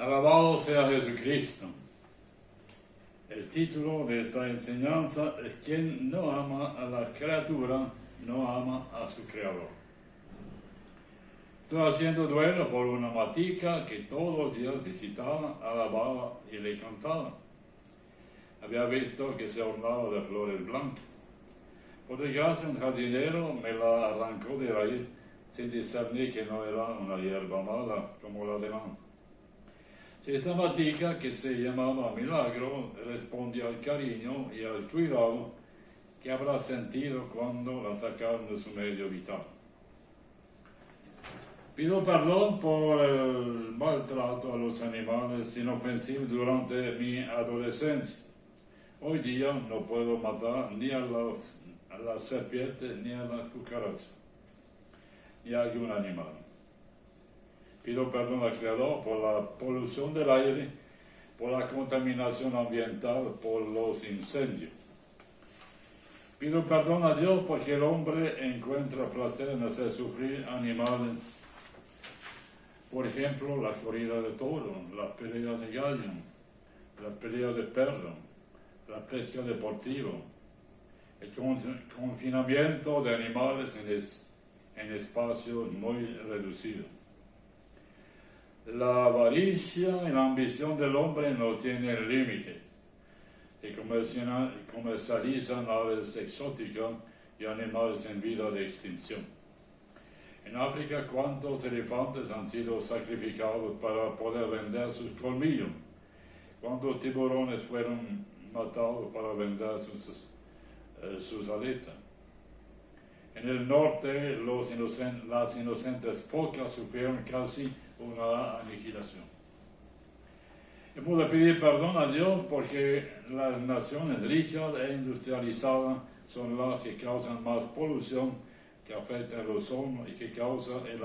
Alabado sea Jesucristo. El título de esta enseñanza es: quien no ama a la criatura, no ama a su Creador. Estoy haciendo duelo por una matica que todos los días visitaba, alababa y le cantaba. Había visto que se ornaba de flores blancas. Por desgracia, un jardinero me la arrancó de raíz sin discernir que no era una hierba mala como la demás. Esta matica, que se llamaba Milagro, respondía al cariño y al cuidado que habrá sentido cuando la sacaron de su medio vital. Pido perdón por el maltrato a los animales inofensivos durante mi adolescencia. Hoy día no puedo matar ni a las serpientes, ni a las cucarachas, ni a algún animal. Pido perdón al Creador por la polución del aire, por la contaminación ambiental, por los incendios. Pido perdón a Dios porque el hombre encuentra placer en hacer sufrir animales. Por ejemplo, la corrida de toros, las peleas de gallo, las peleas de perro, la pesca deportiva, el confinamiento de animales en espacios muy reducidos. La avaricia y la ambición del hombre no tienen límite. Y comercializan aves exóticas y animales en vía de extinción. En África, ¿cuántos elefantes han sido sacrificados para poder vender sus colmillos? ¿Cuántos tiburones fueron matados para vender sus aletas? En el norte, las inocentes focas sufrieron casi una aniquilación. Hemos de pedir perdón a Dios porque las naciones ricas e industrializadas son las que causan más polución, que afecta el ozono y que causa el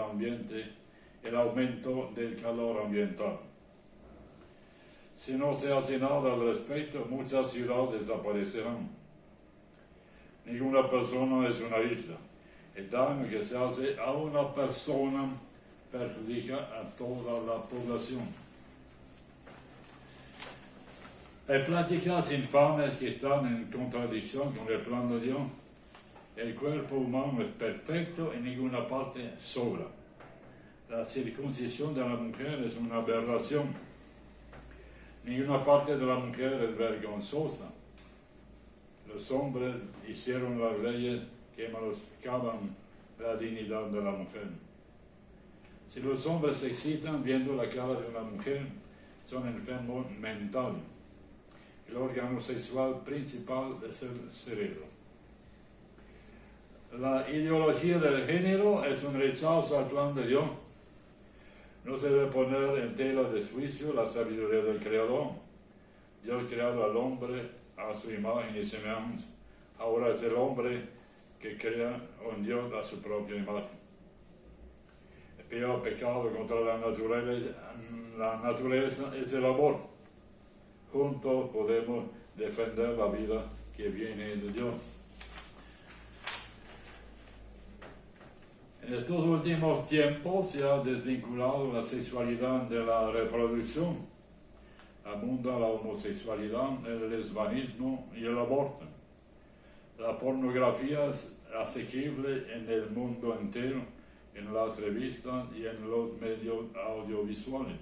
aumento del calor ambiental. Si no se hace nada al respecto, muchas ciudades desaparecerán. Ninguna persona es una isla. El daño que se hace a una persona perjudica a toda la población. Hay prácticas infames que están en contradicción con el plan de Dios. El cuerpo humano es perfecto, en ninguna parte sobra. La circuncisión de la mujer es una aberración. Ninguna parte de la mujer es vergonzosa. Los hombres hicieron las leyes que menoscaban la dignidad de la mujer. Si los hombres se excitan viendo la cara de una mujer, son enfermos mentales. El órgano sexual principal es el cerebro. La ideología del género es un rechazo al plan de Dios. No se debe poner en tela de juicio la sabiduría del Creador. Dios creado al hombre a su imagen y semejanza. Ahora es el hombre que crea un Dios a su propia imagen. El peor pecado contra la naturaleza es el aborto. Juntos podemos defender la vida que viene de Dios. En estos últimos tiempos se ha desvinculado la sexualidad de la reproducción. Abunda la homosexualidad, el lesbianismo y el aborto. La pornografía es asequible en el mundo entero, en las revistas y en los medios audiovisuales.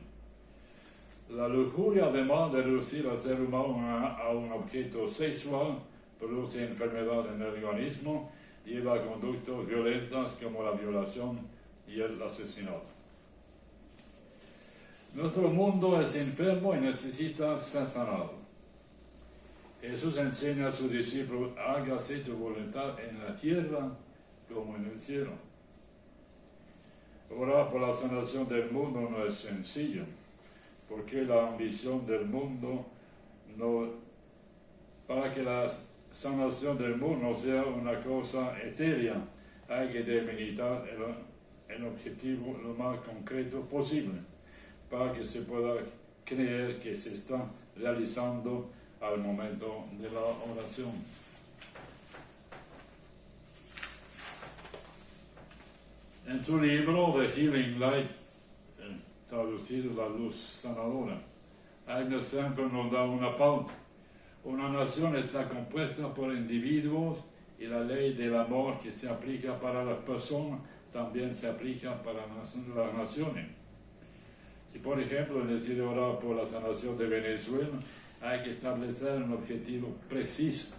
La lujuria, además de reducir al ser humano a un objeto sexual, produce enfermedad en el organismo, lleva a conductas violentas como la violación y el asesinato. Nuestro mundo es enfermo y necesita ser sanado. Jesús enseña a sus discípulos: hágase tu voluntad en la tierra como en el cielo. Orar por la sanación del mundo no es sencillo, porque la ambición del mundo para que la sanación del mundo no sea una cosa etérea, hay que delimitar el objetivo lo más concreto posible, para que se pueda creer que se está realizando al momento de la oración. En su libro The Healing Light, traducido la luz sanadora. Agnes Santo nos da una pauta. Una nación está compuesta por individuos y la ley del amor que se aplica para las personas también se aplica para las naciones. Si por ejemplo decide orar por la sanación de Venezuela, hay que establecer un objetivo preciso.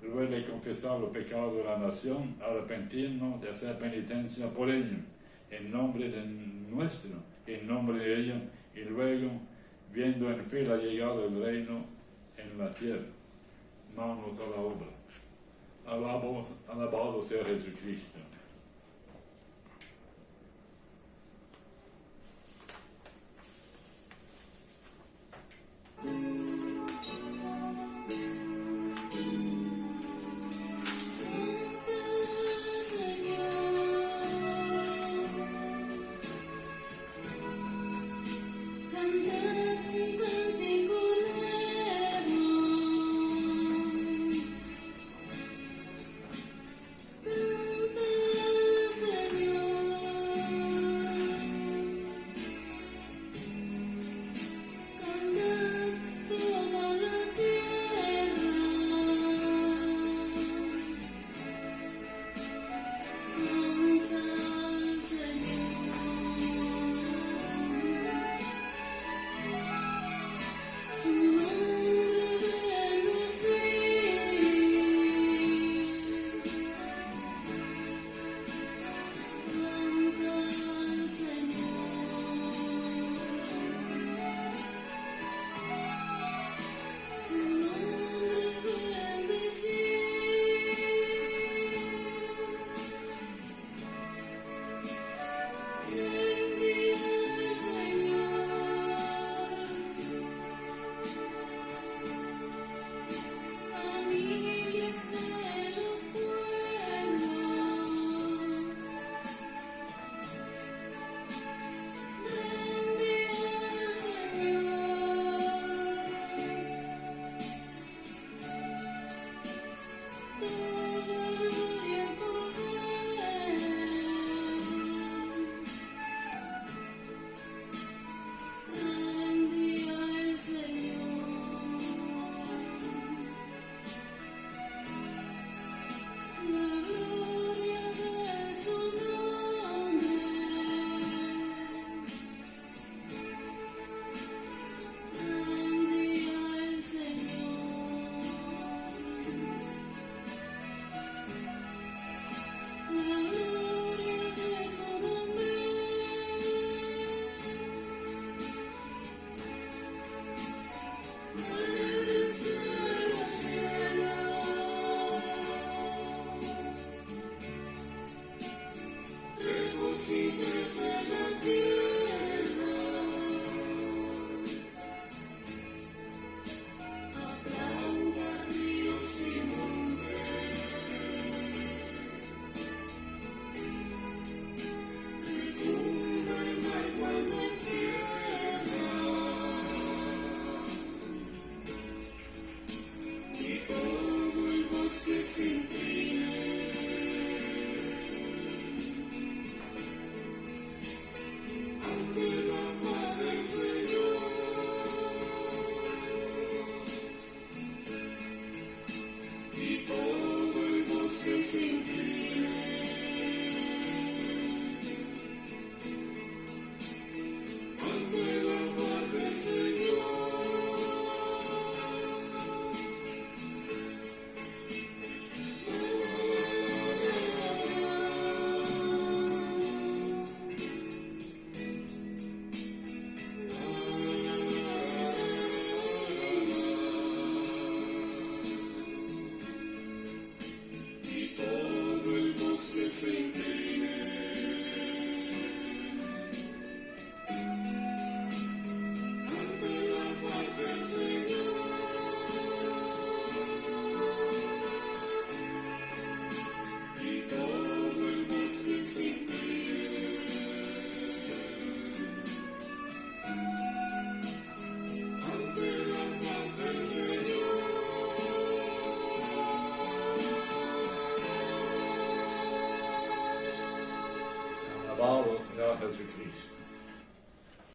Luego de confesar los pecados de la nación, arrepentirnos de hacer penitencia por ello, en nombre de nuestro, en nombre de ellos, y luego, viendo en fe la llegada del reino en la tierra, manos a la obra. Alabado sea Jesucristo.